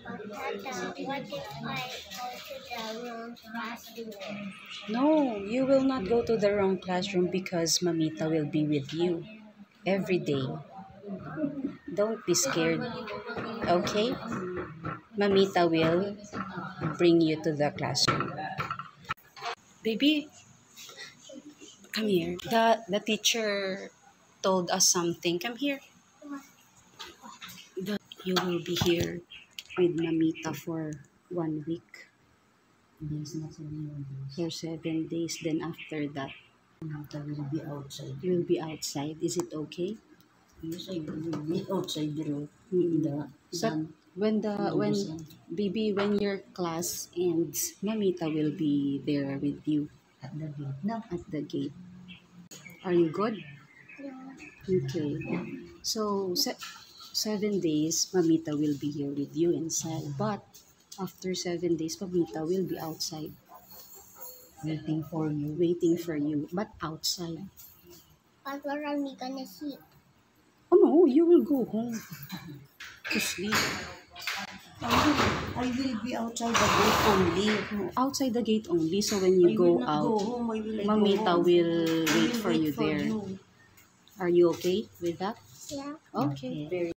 Tata, what if I go to the wrong classroom? No, you will not go to the wrong classroom because Mamita will be with you every day. Don't be scared, okay? Mamita will bring you to the classroom. Baby, come here. The teacher told us something. Come here. You will be here with Mamita for 1 week. For 7 days. Then after that, Mamita will be outside. you will be outside. Is it okay? Yes, I will be outside the road. So when when your class ends, Mamita will be there with you At the gate. No. at the gate. Are you good? Okay. So 7 days, Mamita will be here with you inside. But after 7 days, Mamita will be outside Waiting for you. waiting for you, but outside. But where are we gonna sleep? Oh no, you will go home to sleep. I will be outside the gate only. Outside the gate only. So when you I go will not out, go home. I will Mamita go home. will I wait will for wait you for there. you. Are you okay with that? Yeah. Okay. Very